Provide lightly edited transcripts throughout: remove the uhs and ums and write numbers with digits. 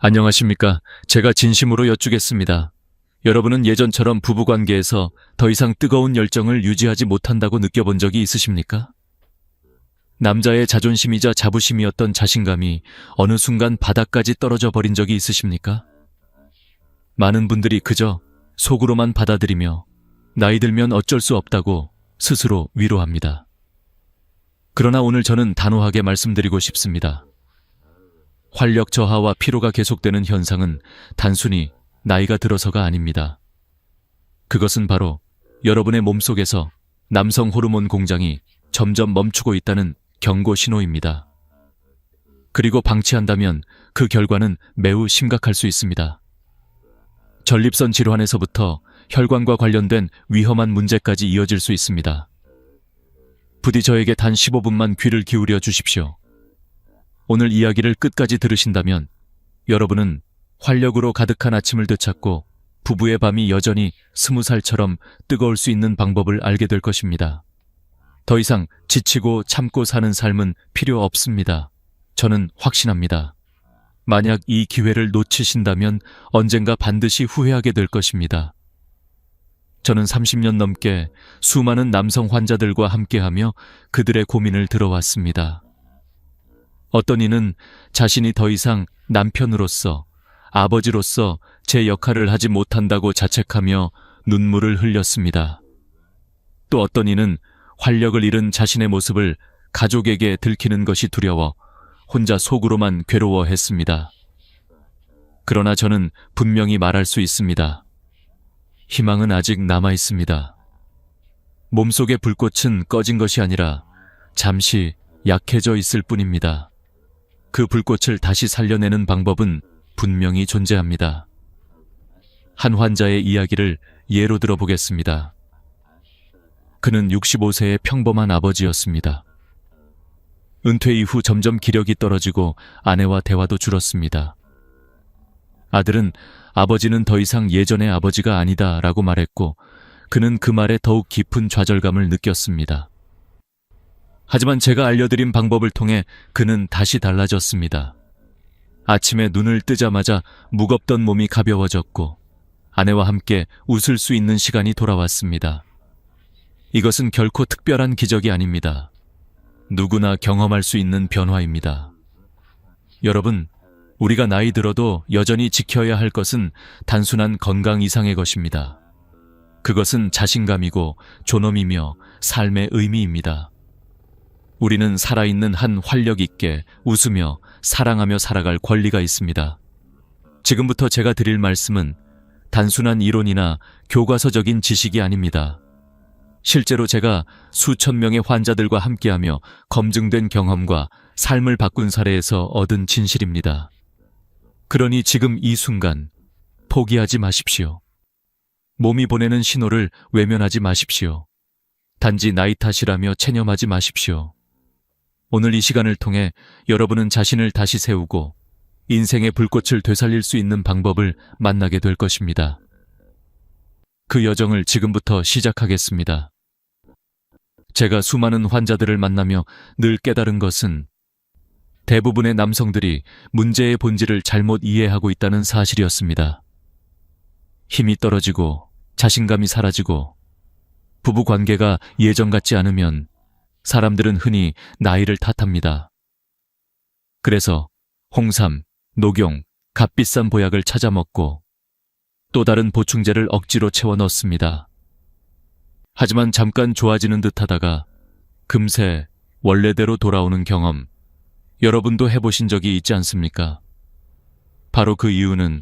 안녕하십니까. 제가 진심으로 여쭈겠습니다. 여러분은 예전처럼 부부관계에서 더 이상 뜨거운 열정을 유지하지 못한다고 느껴본 적이 있으십니까? 남자의 자존심이자 자부심이었던 자신감이 어느 순간 바닥까지 떨어져 버린 적이 있으십니까? 많은 분들이 그저 속으로만 받아들이며 나이 들면 어쩔 수 없다고 스스로 위로합니다. 그러나 오늘 저는 단호하게 말씀드리고 싶습니다. 활력 저하와 피로가 계속되는 현상은 단순히 나이가 들어서가 아닙니다. 그것은 바로 여러분의 몸속에서 남성 호르몬 공장이 점점 멈추고 있다는 경고 신호입니다. 그리고 방치한다면 그 결과는 매우 심각할 수 있습니다. 전립선 질환에서부터 혈관과 관련된 위험한 문제까지 이어질 수 있습니다. 부디 저에게 단 15분만 귀를 기울여 주십시오. 오늘 이야기를 끝까지 들으신다면 여러분은 활력으로 가득한 아침을 되찾고 부부의 밤이 여전히 20살처럼 뜨거울 수 있는 방법을 알게 될 것입니다. 더 이상 지치고 참고 사는 삶은 필요 없습니다. 저는 확신합니다. 만약 이 기회를 놓치신다면 언젠가 반드시 후회하게 될 것입니다. 저는 30년 넘게 수많은 남성 환자들과 함께하며 그들의 고민을 들어왔습니다. 어떤 이는 자신이 더 이상 남편으로서, 아버지로서 제 역할을 하지 못한다고 자책하며 눈물을 흘렸습니다. 또 어떤 이는 활력을 잃은 자신의 모습을 가족에게 들키는 것이 두려워 혼자 속으로만 괴로워했습니다. 그러나 저는 분명히 말할 수 있습니다. 희망은 아직 남아 있습니다. 몸속의 불꽃은 꺼진 것이 아니라 잠시 약해져 있을 뿐입니다. 그 불꽃을 다시 살려내는 방법은 분명히 존재합니다. 한 환자의 이야기를 예로 들어보겠습니다. 그는 65세의 평범한 아버지였습니다. 은퇴 이후 점점 기력이 떨어지고 아내와 대화도 줄었습니다. 아들은 아버지는 더 이상 예전의 아버지가 아니다 라고 말했고 그는 그 말에 더욱 깊은 좌절감을 느꼈습니다. 하지만 제가 알려드린 방법을 통해 그는 다시 달라졌습니다. 아침에 눈을 뜨자마자 무겁던 몸이 가벼워졌고 아내와 함께 웃을 수 있는 시간이 돌아왔습니다. 이것은 결코 특별한 기적이 아닙니다. 누구나 경험할 수 있는 변화입니다. 여러분, 우리가 나이 들어도 여전히 지켜야 할 것은 단순한 건강 이상의 것입니다. 그것은 자신감이고 존엄이며 삶의 의미입니다. 우리는 살아있는 한 활력 있게 웃으며 사랑하며 살아갈 권리가 있습니다. 지금부터 제가 드릴 말씀은 단순한 이론이나 교과서적인 지식이 아닙니다. 실제로 제가 수천 명의 환자들과 함께하며 검증된 경험과 삶을 바꾼 사례에서 얻은 진실입니다. 그러니 지금 이 순간 포기하지 마십시오. 몸이 보내는 신호를 외면하지 마십시오. 단지 나이 탓이라며 체념하지 마십시오. 오늘 이 시간을 통해 여러분은 자신을 다시 세우고 인생의 불꽃을 되살릴 수 있는 방법을 만나게 될 것입니다. 그 여정을 지금부터 시작하겠습니다. 제가 수많은 환자들을 만나며 늘 깨달은 것은 대부분의 남성들이 문제의 본질을 잘못 이해하고 있다는 사실이었습니다. 힘이 떨어지고 자신감이 사라지고 부부 관계가 예전 같지 않으면 사람들은 흔히 나이를 탓합니다. 그래서 홍삼, 녹용, 값비싼 보약을 찾아 먹고 또 다른 보충제를 억지로 채워 넣습니다. 하지만 잠깐 좋아지는 듯하다가 금세 원래대로 돌아오는 경험, 여러분도 해보신 적이 있지 않습니까? 바로 그 이유는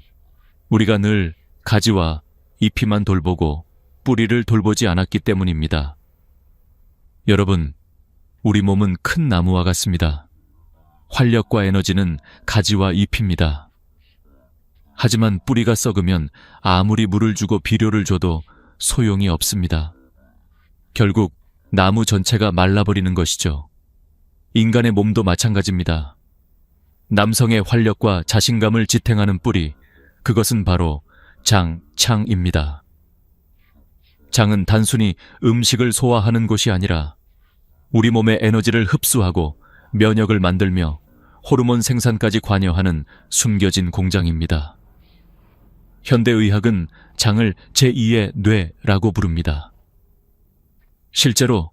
우리가 늘 가지와 잎이만 돌보고 뿌리를 돌보지 않았기 때문입니다. 여러분, 우리 몸은 큰 나무와 같습니다. 활력과 에너지는 가지와 잎입니다. 하지만 뿌리가 썩으면 아무리 물을 주고 비료를 줘도 소용이 없습니다. 결국 나무 전체가 말라버리는 것이죠. 인간의 몸도 마찬가지입니다. 남성의 활력과 자신감을 지탱하는 뿌리, 그것은 바로 장, 창입니다. 장은 단순히 음식을 소화하는 곳이 아니라 우리 몸의 에너지를 흡수하고 면역을 만들며 호르몬 생산까지 관여하는 숨겨진 공장입니다. 현대의학은 장을 제2의 뇌라고 부릅니다. 실제로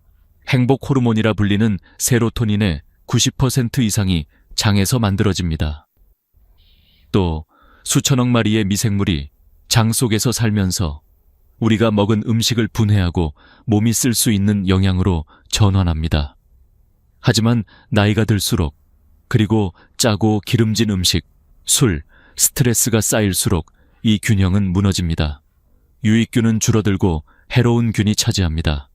행복 호르몬이라 불리는 세로토닌의 90% 이상이 장에서 만들어집니다. 또 수천억 마리의 미생물이 장 속에서 살면서 우리가 먹은 음식을 분해하고 몸이 쓸 수 있는 영양으로 전환합니다. 하지만 나이가 들수록, 그리고 짜고 기름진 음식, 술, 스트레스가 쌓일수록 이 균형은 무너집니다. 유익균은 줄어들고 해로운 균이 차지합니다.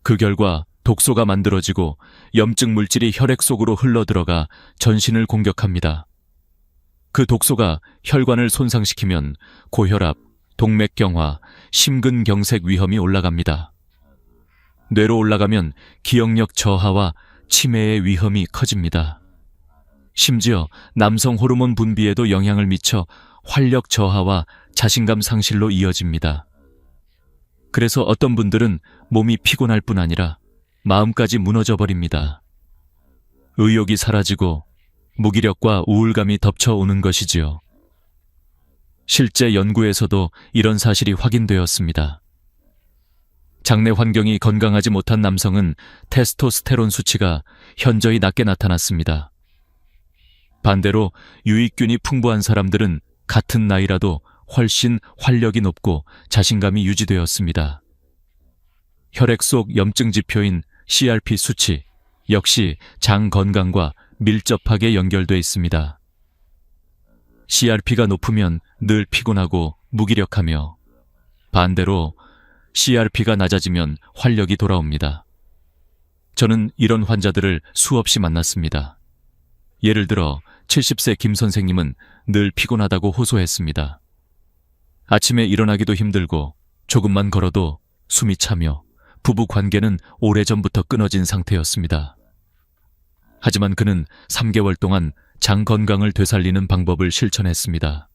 그 결과 독소가 만들어지고 염증 물질이 혈액 속으로 흘러들어가 전신을 공격합니다. 그 독소가 혈관을 손상시키면 고혈압, 동맥경화, 심근경색 위험이 올라갑니다. 뇌로 올라가면 기억력 저하와 치매의 위험이 커집니다. 심지어 남성 호르몬 분비에도 영향을 미쳐 활력 저하와 자신감 상실로 이어집니다. 그래서 어떤 분들은 몸이 피곤할 뿐 아니라 마음까지 무너져 버립니다. 의욕이 사라지고 무기력과 우울감이 덮쳐오는 것이지요. 실제 연구에서도 이런 사실이 확인되었습니다. 장내 환경이 건강하지 못한 남성은 테스토스테론 수치가 현저히 낮게 나타났습니다. 반대로 유익균이 풍부한 사람들은 같은 나이라도 훨씬 활력이 높고 자신감이 유지되었습니다. 혈액 속 염증 지표인 CRP 수치 역시 장 건강과 밀접하게 연결돼 있습니다. CRP가 높으면 늘 피곤하고 무기력하며, 반대로 CRP가 낮아지면 활력이 돌아옵니다. 저는 이런 환자들을 수없이 만났습니다. 예를 들어 70세 김 선생님은 늘 피곤하다고 호소했습니다. 아침에 일어나기도 힘들고 조금만 걸어도 숨이 차며 부부 관계는 오래전부터 끊어진 상태였습니다. 하지만 그는 3개월 동안 장 건강을 되살리는 방법을 실천했습니다.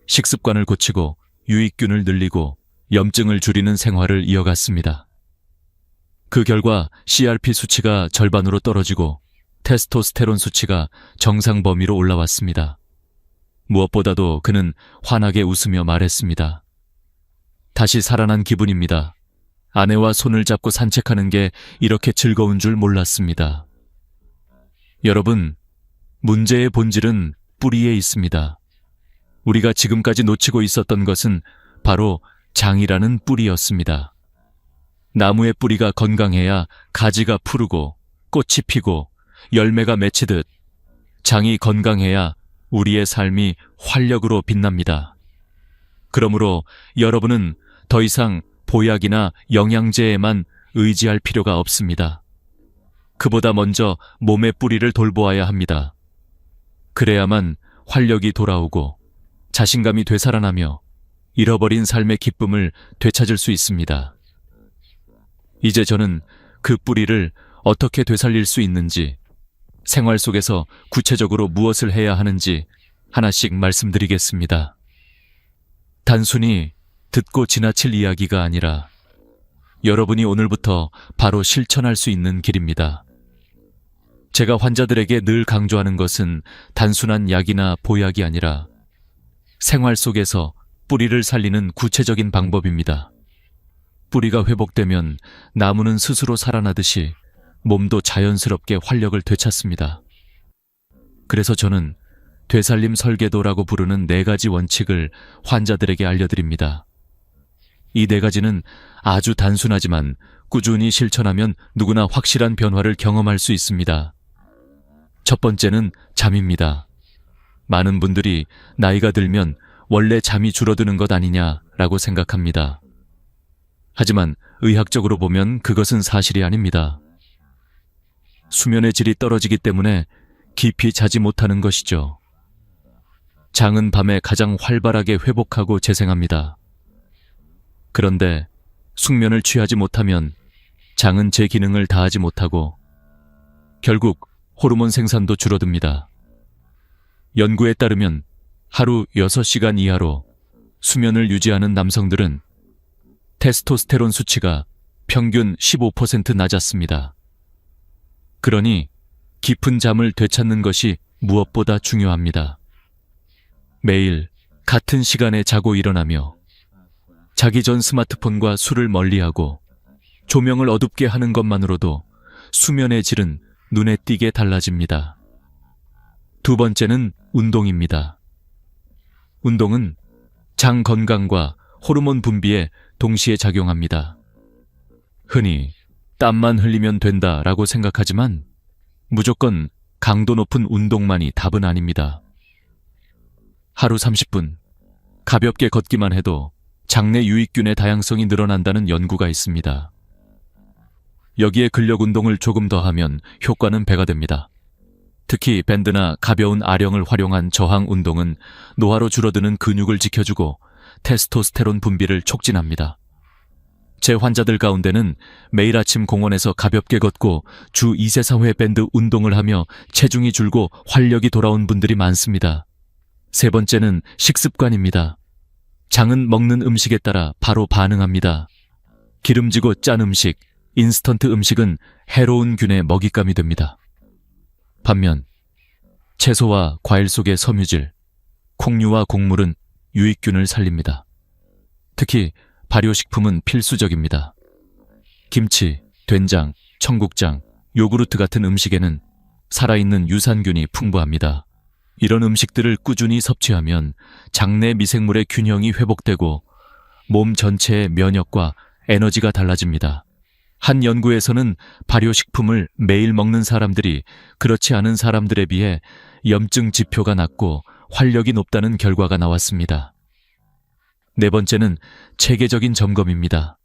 식습관을 고치고 유익균을 늘리고 염증을 줄이는 생활을 이어갔습니다. 그 결과 CRP 수치가 절반으로 떨어지고 테스토스테론 수치가 정상 범위로 올라왔습니다. 무엇보다도 그는 환하게 웃으며 말했습니다. 다시 살아난 기분입니다. 아내와 손을 잡고 산책하는 게 이렇게 즐거운 줄 몰랐습니다. 여러분, 문제의 본질은 뿌리에 있습니다. 우리가 지금까지 놓치고 있었던 것은 바로 장이라는 뿌리였습니다. 나무의 뿌리가 건강해야 가지가 푸르고 꽃이 피고 열매가 맺히듯 장이 건강해야 우리의 삶이 활력으로 빛납니다. 그러므로 여러분은 더 이상 보약이나 영양제에만 의지할 필요가 없습니다. 그보다 먼저 몸의 뿌리를 돌보아야 합니다. 그래야만 활력이 돌아오고 자신감이 되살아나며 잃어버린 삶의 기쁨을 되찾을 수 있습니다. 이제 저는 그 뿌리를 어떻게 되살릴 수 있는지, 생활 속에서 구체적으로 무엇을 해야 하는지 하나씩 말씀드리겠습니다. 단순히 듣고 지나칠 이야기가 아니라 여러분이 오늘부터 바로 실천할 수 있는 길입니다. 제가 환자들에게 늘 강조하는 것은 단순한 약이나 보약이 아니라 생활 속에서 뿌리를 살리는 구체적인 방법입니다. 뿌리가 회복되면 나무는 스스로 살아나듯이 몸도 자연스럽게 활력을 되찾습니다. 그래서 저는 되살림 설계도라고 부르는 4가지 원칙을 환자들에게 알려드립니다. 이 4가지는 아주 단순하지만 꾸준히 실천하면 누구나 확실한 변화를 경험할 수 있습니다. 첫 번째는 잠입니다. 많은 분들이 나이가 들면 원래 잠이 줄어드는 것 아니냐라고 생각합니다. 하지만 의학적으로 보면 그것은 사실이 아닙니다. 수면의 질이 떨어지기 때문에 깊이 자지 못하는 것이죠. 장은 밤에 가장 활발하게 회복하고 재생합니다. 그런데 숙면을 취하지 못하면 장은 제 기능을 다하지 못하고 결국 호르몬 생산도 줄어듭니다. 연구에 따르면 하루 6시간 이하로 수면을 유지하는 남성들은 테스토스테론 수치가 평균 15% 낮았습니다. 그러니 깊은 잠을 되찾는 것이 무엇보다 중요합니다. 매일 같은 시간에 자고 일어나며 자기 전 스마트폰과 술을 멀리하고 조명을 어둡게 하는 것만으로도 수면의 질은 눈에 띄게 달라집니다. 두 번째는 운동입니다. 운동은 장 건강과 호르몬 분비에 동시에 작용합니다. 흔히 땀만 흘리면 된다라고 생각하지만 무조건 강도 높은 운동만이 답은 아닙니다. 하루 30분 가볍게 걷기만 해도 장내 유익균의 다양성이 늘어난다는 연구가 있습니다. 여기에 근력 운동을 조금 더 하면 효과는 배가 됩니다. 특히 밴드나 가벼운 아령을 활용한 저항 운동은 노화로 줄어드는 근육을 지켜주고 테스토스테론 분비를 촉진합니다. 제 환자들 가운데는 매일 아침 공원에서 가볍게 걷고 주 2세 4회 밴드 운동을 하며 체중이 줄고 활력이 돌아온 분들이 많습니다. 세 번째는 식습관입니다. 장은 먹는 음식에 따라 바로 반응합니다. 기름지고 짠 음식, 인스턴트 음식은 해로운 균의 먹잇감이 됩니다. 반면 채소와 과일 속의 섬유질, 콩류와 곡물은 유익균을 살립니다. 특히 발효식품은 필수적입니다. 김치, 된장, 청국장, 요구르트 같은 음식에는 살아있는 유산균이 풍부합니다. 이런 음식들을 꾸준히 섭취하면 장내 미생물의 균형이 회복되고 몸 전체의 면역과 에너지가 달라집니다. 한 연구에서는 발효식품을 매일 먹는 사람들이 그렇지 않은 사람들에 비해 염증 지표가 낮고 활력이 높다는 결과가 나왔습니다. 네 번째는 체계적인 점검입니다.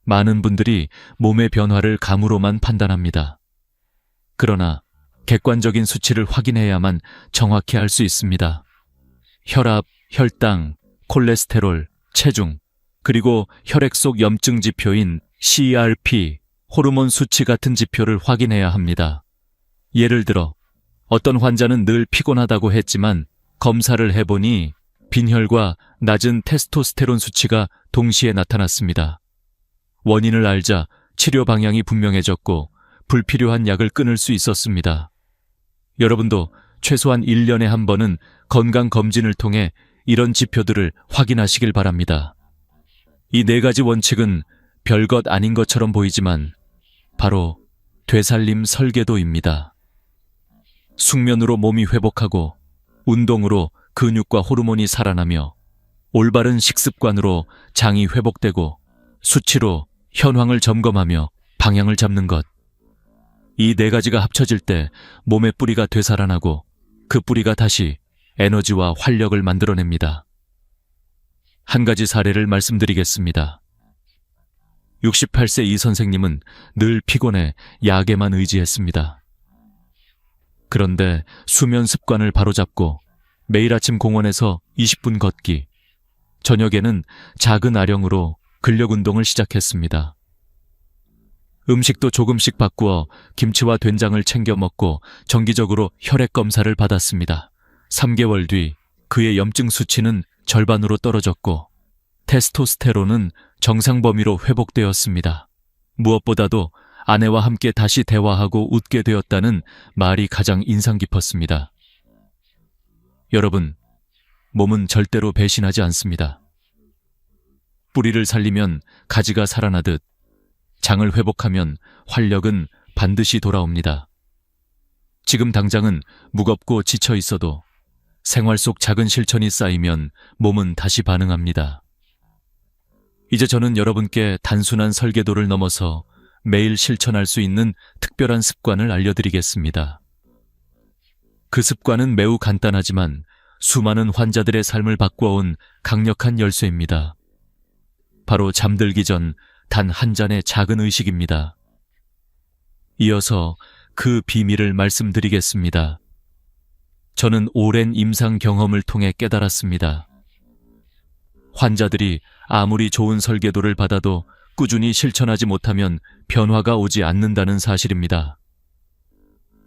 많은 분들이 몸의 변화를 감으로만 판단합니다. 그러나 객관적인 수치를 확인해야만 정확히 알 수 있습니다. 혈압, 혈당, 콜레스테롤, 체중, 그리고 혈액 속 염증 지표인 CRP, 호르몬 수치 같은 지표를 확인해야 합니다. 예를 들어 어떤 환자는 늘 피곤하다고 했지만 검사를 해보니 빈혈과 낮은 테스토스테론 수치가 동시에 나타났습니다. 원인을 알자 치료 방향이 분명해졌고 불필요한 약을 끊을 수 있었습니다. 여러분도 최소한 1년에 한 번은 건강검진을 통해 이런 지표들을 확인하시길 바랍니다. 이 네 가지 원칙은 별것 아닌 것처럼 보이지만 바로 되살림 설계도입니다. 숙면으로 몸이 회복하고 운동으로 근육과 호르몬이 살아나며 올바른 식습관으로 장이 회복되고 수치로 현황을 점검하며 방향을 잡는 것. 이 네 가지가 합쳐질 때 몸의 뿌리가 되살아나고 그 뿌리가 다시 에너지와 활력을 만들어냅니다. 한 가지 사례를 말씀드리겠습니다. 68세 이 선생님은 늘 피곤해 약에만 의지했습니다. 그런데 수면 습관을 바로잡고 매일 아침 공원에서 20분 걷기, 저녁에는 작은 아령으로 근력 운동을 시작했습니다. 음식도 조금씩 바꾸어 김치와 된장을 챙겨 먹고 정기적으로 혈액 검사를 받았습니다. 3개월 뒤 그의 염증 수치는 절반으로 떨어졌고 테스토스테론은 정상 범위로 회복되었습니다. 무엇보다도 아내와 함께 다시 대화하고 웃게 되었다는 말이 가장 인상 깊었습니다. 여러분, 몸은 절대로 배신하지 않습니다. 뿌리를 살리면 가지가 살아나듯 장을 회복하면 활력은 반드시 돌아옵니다. 지금 당장은 무겁고 지쳐 있어도 생활 속 작은 실천이 쌓이면 몸은 다시 반응합니다. 이제 저는 여러분께 단순한 설계도를 넘어서 매일 실천할 수 있는 특별한 습관을 알려드리겠습니다. 그 습관은 매우 간단하지만 수많은 환자들의 삶을 바꾸어온 강력한 열쇠입니다. 바로 잠들기 전 단 한 잔의 작은 의식입니다. 이어서 그 비밀을 말씀드리겠습니다. 저는 오랜 임상 경험을 통해 깨달았습니다. 환자들이 아무리 좋은 설계도를 받아도 꾸준히 실천하지 못하면 변화가 오지 않는다는 사실입니다.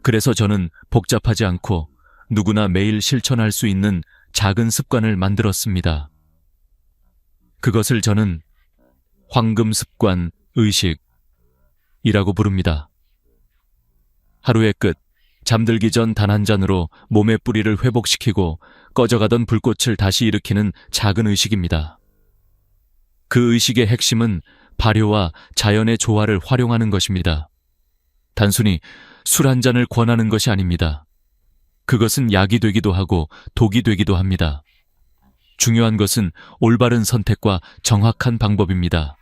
그래서 저는 복잡하지 않고 누구나 매일 실천할 수 있는 작은 습관을 만들었습니다. 그것을 저는 황금 습관 의식이라고 부릅니다. 하루의 끝, 잠들기 전 단 한 잔으로 몸의 뿌리를 회복시키고 꺼져가던 불꽃을 다시 일으키는 작은 의식입니다. 그 의식의 핵심은 발효와 자연의 조화를 활용하는 것입니다. 단순히 술 한 잔을 권하는 것이 아닙니다. 그것은 약이 되기도 하고 독이 되기도 합니다. 중요한 것은 올바른 선택과 정확한 방법입니다.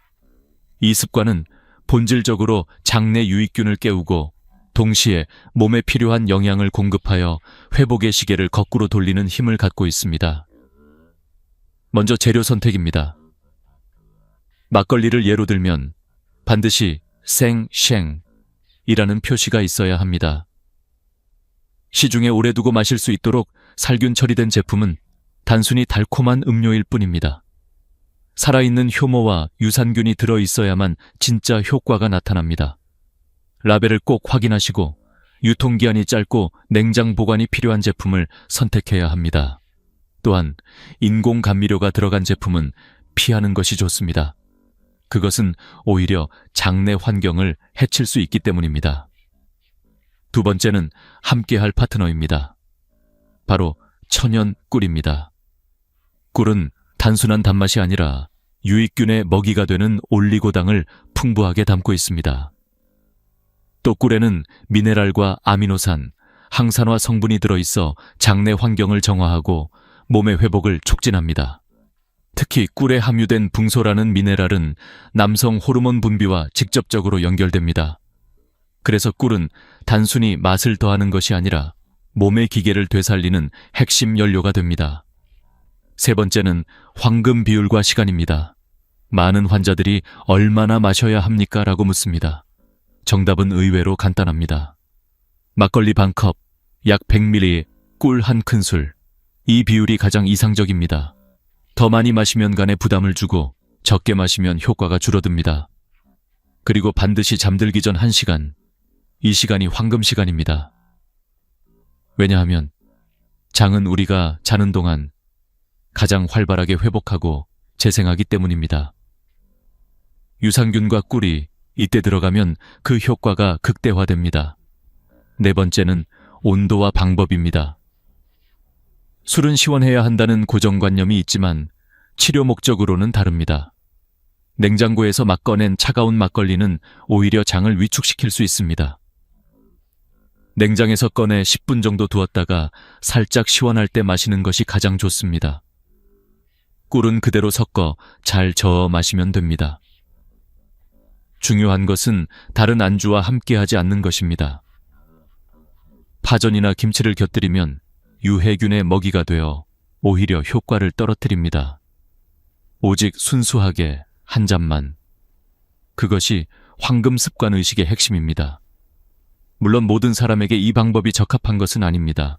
이 습관은 본질적으로 장내 유익균을 깨우고 동시에 몸에 필요한 영양을 공급하여 회복의 시계를 거꾸로 돌리는 힘을 갖고 있습니다. 먼저 재료 선택입니다. 막걸리를 예로 들면 반드시 생쉥이라는 표시가 있어야 합니다. 시중에 오래 두고 마실 수 있도록 살균 처리된 제품은 단순히 달콤한 음료일 뿐입니다. 살아있는 효모와 유산균이 들어있어야만 진짜 효과가 나타납니다. 라벨을 꼭 확인하시고 유통기한이 짧고 냉장 보관이 필요한 제품을 선택해야 합니다. 또한 인공 감미료가 들어간 제품은 피하는 것이 좋습니다. 그것은 오히려 장내 환경을 해칠 수 있기 때문입니다. 두 번째는 함께할 파트너입니다. 바로 천연 꿀입니다. 꿀은 단순한 단맛이 아니라 유익균의 먹이가 되는 올리고당을 풍부하게 담고 있습니다. 또 꿀에는 미네랄과 아미노산, 항산화 성분이 들어있어 장내 환경을 정화하고 몸의 회복을 촉진합니다. 특히 꿀에 함유된 붕소라는 미네랄은 남성 호르몬 분비와 직접적으로 연결됩니다. 그래서 꿀은 단순히 맛을 더하는 것이 아니라 몸의 기계를 되살리는 핵심 연료가 됩니다. 세 번째는 황금 비율과 시간입니다. 많은 환자들이 얼마나 마셔야 합니까? 라고 묻습니다. 정답은 의외로 간단합니다. 막걸리 반컵, 약 100ml, 꿀 한 큰술. 이 비율이 가장 이상적입니다. 더 많이 마시면 간에 부담을 주고 적게 마시면 효과가 줄어듭니다. 그리고 반드시 잠들기 전 1시간. 이 시간이 황금 시간입니다. 왜냐하면 장은 우리가 자는 동안 가장 활발하게 회복하고 재생하기 때문입니다. 유산균과 꿀이 이때 들어가면 그 효과가 극대화됩니다. 네 번째는 온도와 방법입니다. 술은 시원해야 한다는 고정관념이 있지만 치료 목적으로는 다릅니다. 냉장고에서 막 꺼낸 차가운 막걸리는 오히려 장을 위축시킬 수 있습니다. 냉장에서 꺼내 10분 정도 두었다가 살짝 시원할 때 마시는 것이 가장 좋습니다. 꿀은 그대로 섞어 잘 저어 마시면 됩니다. 중요한 것은 다른 안주와 함께하지 않는 것입니다. 파전이나 김치를 곁들이면 유해균의 먹이가 되어 오히려 효과를 떨어뜨립니다. 오직 순수하게 한 잔만. 그것이 황금 습관 의식의 핵심입니다. 물론 모든 사람에게 이 방법이 적합한 것은 아닙니다.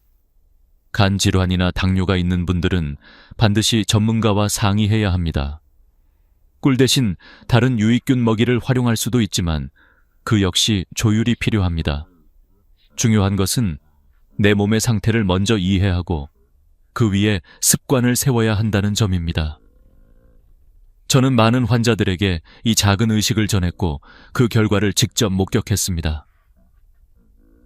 간 질환이나 당뇨가 있는 분들은 반드시 전문가와 상의해야 합니다. 꿀 대신 다른 유익균 먹이를 활용할 수도 있지만 그 역시 조율이 필요합니다. 중요한 것은 내 몸의 상태를 먼저 이해하고 그 위에 습관을 세워야 한다는 점입니다. 저는 많은 환자들에게 이 작은 의식을 전했고 그 결과를 직접 목격했습니다.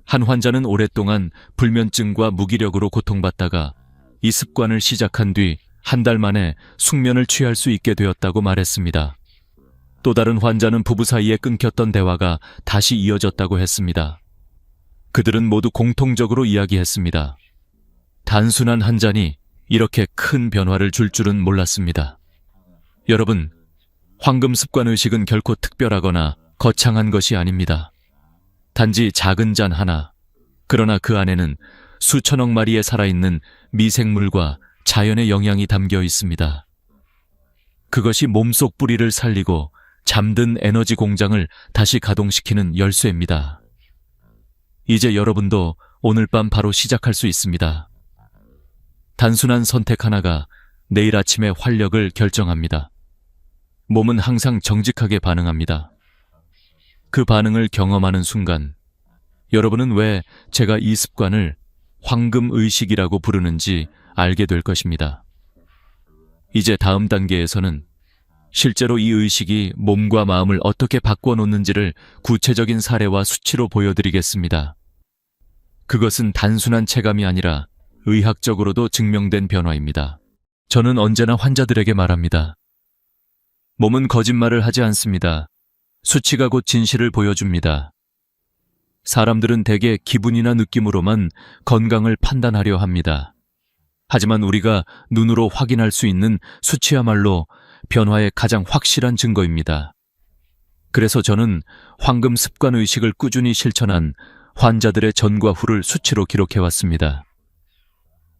한 환자는 오랫동안 불면증과 무기력으로 고통받다가 이 습관을 시작한 뒤 한 달 만에 숙면을 취할 수 있게 되었다고 말했습니다. 또 다른 환자는 부부 사이에 끊겼던 대화가 다시 이어졌다고 했습니다. 그들은 모두 공통적으로 이야기했습니다. 단순한 한 잔이 이렇게 큰 변화를 줄 줄은 몰랐습니다. 여러분, 황금 습관 의식은 결코 특별하거나 거창한 것이 아닙니다. 단지 작은 잔 하나, 그러나 그 안에는 수천억 마리의 살아있는 미생물과 자연의 영양이 담겨 있습니다. 그것이 몸속 뿌리를 살리고 잠든 에너지 공장을 다시 가동시키는 열쇠입니다. 이제 여러분도 오늘 밤 바로 시작할 수 있습니다. 단순한 선택 하나가 내일 아침의 활력을 결정합니다. 몸은 항상 정직하게 반응합니다. 그 반응을 경험하는 순간 여러분은 왜 제가 이 습관을 황금 의식이라고 부르는지 알게 될 것입니다. 이제 다음 단계에서는 실제로 이 의식이 몸과 마음을 어떻게 바꿔 놓는지를 구체적인 사례와 수치로 보여드리겠습니다. 그것은 단순한 체감이 아니라 의학적으로도 증명된 변화입니다. 저는 언제나 환자들에게 말합니다. 몸은 거짓말을 하지 않습니다. 수치가 곧 진실을 보여줍니다. 사람들은 대개 기분이나 느낌으로만 건강을 판단하려 합니다. 하지만 우리가 눈으로 확인할 수 있는 수치야말로 변화의 가장 확실한 증거입니다. 그래서 저는 황금 습관 의식을 꾸준히 실천한 환자들의 전과 후를 수치로 기록해왔습니다.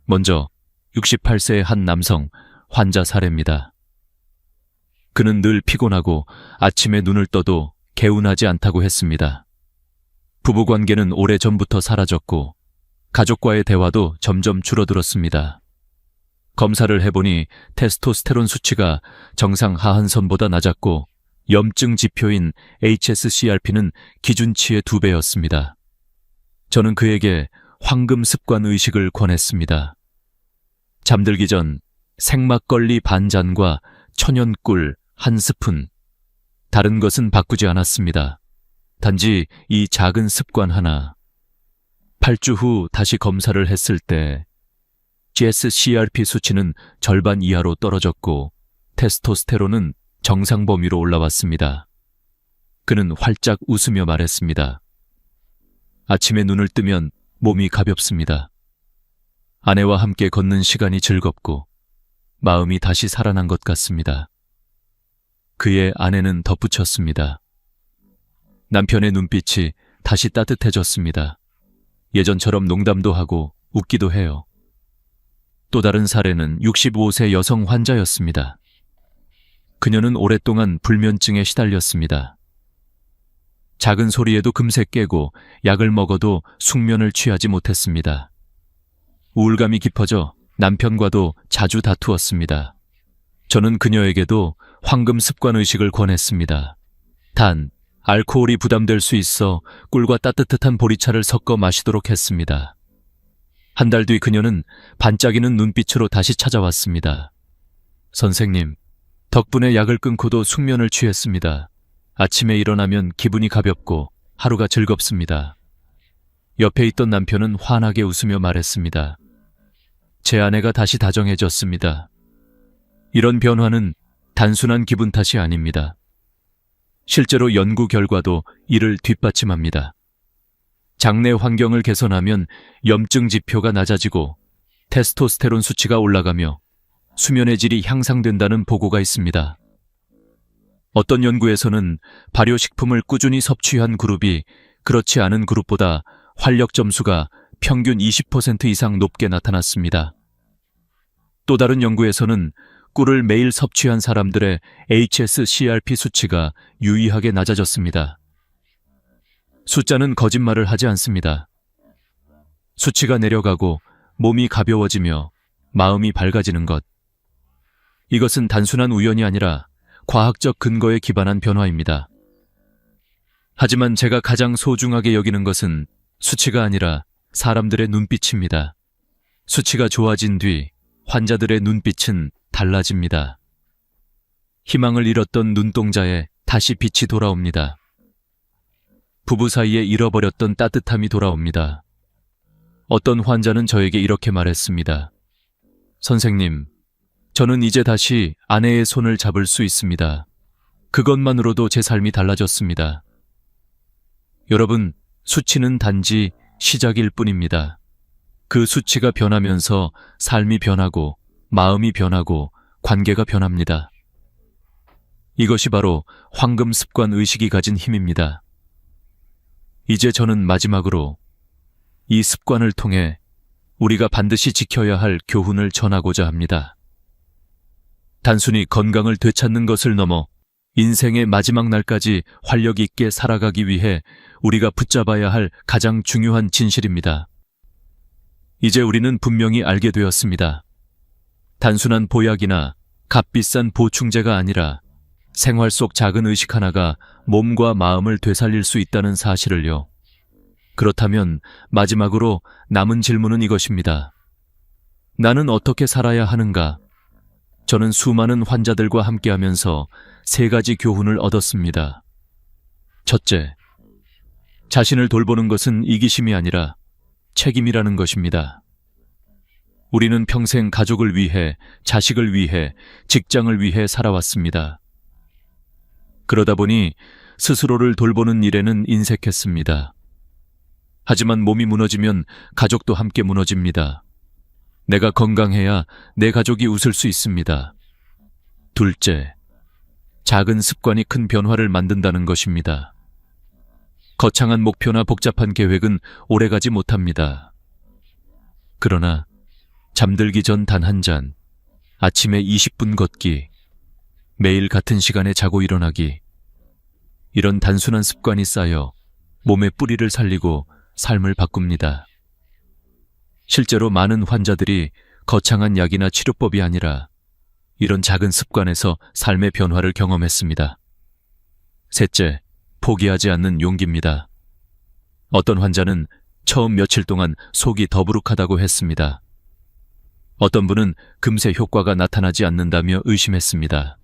먼저 68세의 한 남성 환자 사례입니다. 그는 늘 피곤하고 아침에 눈을 떠도 개운하지 않다고 했습니다. 부부관계는 오래전부터 사라졌고 가족과의 대화도 점점 줄어들었습니다. 검사를 해보니 테스토스테론 수치가 정상 하한선보다 낮았고 염증 지표인 HSCRP는 기준치의 2배였습니다. 저는 그에게 황금 습관 의식을 권했습니다. 잠들기 전 생막걸리 반잔과 천연꿀 1스푼, 다른 것은 바꾸지 않았습니다. 단지 이 작은 습관 하나. 8주 후 다시 검사를 했을 때 HSCRP 수치는 절반 이하로 떨어졌고 테스토스테론은 정상 범위로 올라왔습니다. 그는 활짝 웃으며 말했습니다. 아침에 눈을 뜨면 몸이 가볍습니다. 아내와 함께 걷는 시간이 즐겁고 마음이 다시 살아난 것 같습니다. 그의 아내는 덧붙였습니다. 남편의 눈빛이 다시 따뜻해졌습니다. 예전처럼 농담도 하고 웃기도 해요. 또 다른 사례는 65세 여성 환자였습니다. 그녀는 오랫동안 불면증에 시달렸습니다. 작은 소리에도 금세 깨고 약을 먹어도 숙면을 취하지 못했습니다. 우울감이 깊어져 남편과도 자주 다투었습니다. 저는 그녀에게도 황금 습관 의식을 권했습니다. 단, 알코올이 부담될 수 있어 꿀과 따뜻한 보리차를 섞어 마시도록 했습니다. 한 달 뒤 그녀는 반짝이는 눈빛으로 다시 찾아왔습니다. 선생님, 덕분에 약을 끊고도 숙면을 취했습니다. 아침에 일어나면 기분이 가볍고 하루가 즐겁습니다. 옆에 있던 남편은 환하게 웃으며 말했습니다. 제 아내가 다시 다정해졌습니다. 이런 변화는 단순한 기분 탓이 아닙니다. 실제로 연구 결과도 이를 뒷받침합니다. 장내 환경을 개선하면 염증 지표가 낮아지고 테스토스테론 수치가 올라가며 수면의 질이 향상된다는 보고가 있습니다. 어떤 연구에서는 발효식품을 꾸준히 섭취한 그룹이 그렇지 않은 그룹보다 활력 점수가 평균 20% 이상 높게 나타났습니다. 또 다른 연구에서는 꿀을 매일 섭취한 사람들의 HSCRP 수치가 유의하게 낮아졌습니다. 숫자는 거짓말을 하지 않습니다. 수치가 내려가고 몸이 가벼워지며 마음이 밝아지는 것. 이것은 단순한 우연이 아니라 과학적 근거에 기반한 변화입니다. 하지만 제가 가장 소중하게 여기는 것은 수치가 아니라 사람들의 눈빛입니다. 수치가 좋아진 뒤 환자들의 눈빛은 달라집니다. 희망을 잃었던 눈동자에 다시 빛이 돌아옵니다. 부부 사이에 잃어버렸던 따뜻함이 돌아옵니다. 어떤 환자는 저에게 이렇게 말했습니다. 선생님, 저는 이제 다시 아내의 손을 잡을 수 있습니다. 그것만으로도 제 삶이 달라졌습니다. 여러분, 수치는 단지 시작일 뿐입니다. 그 수치가 변하면서 삶이 변하고 마음이 변하고 관계가 변합니다. 이것이 바로 황금 습관 의식이 가진 힘입니다. 이제 저는 마지막으로 이 습관을 통해 우리가 반드시 지켜야 할 교훈을 전하고자 합니다. 단순히 건강을 되찾는 것을 넘어 인생의 마지막 날까지 활력 있게 살아가기 위해 우리가 붙잡아야 할 가장 중요한 진실입니다. 이제 우리는 분명히 알게 되었습니다. 단순한 보약이나 값비싼 보충제가 아니라 생활 속 작은 의식 하나가 몸과 마음을 되살릴 수 있다는 사실을요. 그렇다면 마지막으로 남은 질문은 이것입니다. 나는 어떻게 살아야 하는가? 저는 수많은 환자들과 함께하면서 3가지 교훈을 얻었습니다. 첫째, 자신을 돌보는 것은 이기심이 아니라 책임이라는 것입니다. 우리는 평생 가족을 위해, 자식을 위해, 직장을 위해 살아왔습니다. 그러다 보니 스스로를 돌보는 일에는 인색했습니다. 하지만 몸이 무너지면 가족도 함께 무너집니다. 내가 건강해야 내 가족이 웃을 수 있습니다. 둘째, 작은 습관이 큰 변화를 만든다는 것입니다. 거창한 목표나 복잡한 계획은 오래가지 못합니다. 그러나 잠들기 전 단 한 잔, 아침에 20분 걷기, 매일 같은 시간에 자고 일어나기, 이런 단순한 습관이 쌓여 몸의 뿌리를 살리고 삶을 바꿉니다. 실제로 많은 환자들이 거창한 약이나 치료법이 아니라 이런 작은 습관에서 삶의 변화를 경험했습니다. 셋째, 포기하지 않는 용기입니다. 어떤 환자는 처음 며칠 동안 속이 더부룩하다고 했습니다. 어떤 분은 금세 효과가 나타나지 않는다며 의심했습니다.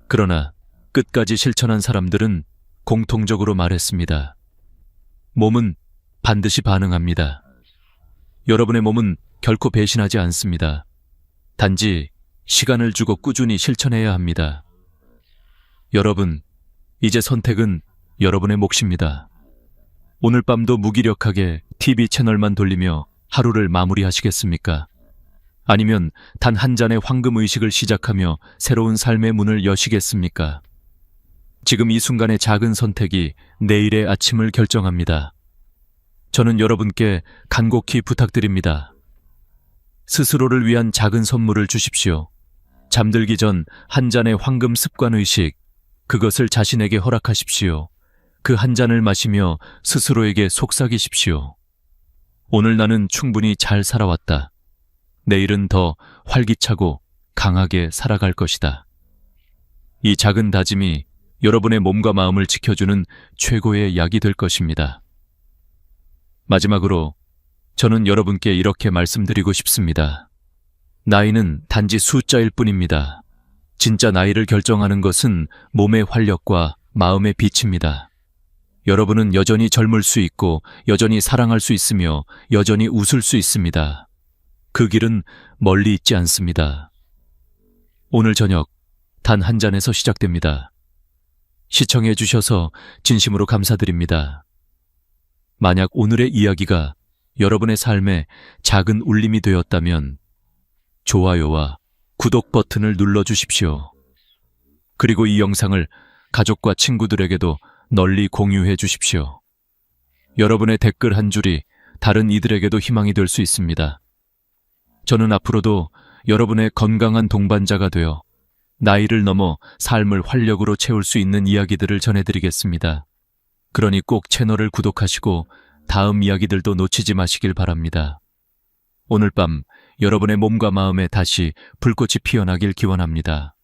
그러나 끝까지 실천한 사람들은 공통적으로 말했습니다. 몸은 반드시 반응합니다. 여러분의 몸은 결코 배신하지 않습니다. 단지 시간을 주고 꾸준히 실천해야 합니다. 여러분, 이제 선택은 여러분의 몫입니다. 오늘 밤도 무기력하게 TV 채널만 돌리며 하루를 마무리하시겠습니까? 아니면 단 한 잔의 황금의식을 시작하며 새로운 삶의 문을 여시겠습니까? 지금 이 순간의 작은 선택이 내일의 아침을 결정합니다. 저는 여러분께 간곡히 부탁드립니다. 스스로를 위한 작은 선물을 주십시오. 잠들기 전 한 잔의 황금 습관의식, 그것을 자신에게 허락하십시오. 그 한 잔을 마시며 스스로에게 속삭이십시오. 오늘 나는 충분히 잘 살아왔다. 내일은 더 활기차고 강하게 살아갈 것이다. 이 작은 다짐이 여러분의 몸과 마음을 지켜주는 최고의 약이 될 것입니다. 마지막으로 저는 여러분께 이렇게 말씀드리고 싶습니다. 나이는 단지 숫자일 뿐입니다. 진짜 나이를 결정하는 것은 몸의 활력과 마음의 빛입니다. 여러분은 여전히 젊을 수 있고 여전히 사랑할 수 있으며 여전히 웃을 수 있습니다. 그 길은 멀리 있지 않습니다. 오늘 저녁 단 한 잔에서 시작됩니다. 시청해 주셔서 진심으로 감사드립니다. 만약 오늘의 이야기가 여러분의 삶에 작은 울림이 되었다면 좋아요와 구독 버튼을 눌러주십시오. 그리고 이 영상을 가족과 친구들에게도 널리 공유해 주십시오. 여러분의 댓글 한 줄이 다른 이들에게도 희망이 될 수 있습니다. 저는 앞으로도 여러분의 건강한 동반자가 되어 나이를 넘어 삶을 활력으로 채울 수 있는 이야기들을 전해드리겠습니다. 그러니 꼭 채널을 구독하시고 다음 이야기들도 놓치지 마시길 바랍니다. 오늘 밤 여러분의 몸과 마음에 다시 불꽃이 피어나길 기원합니다.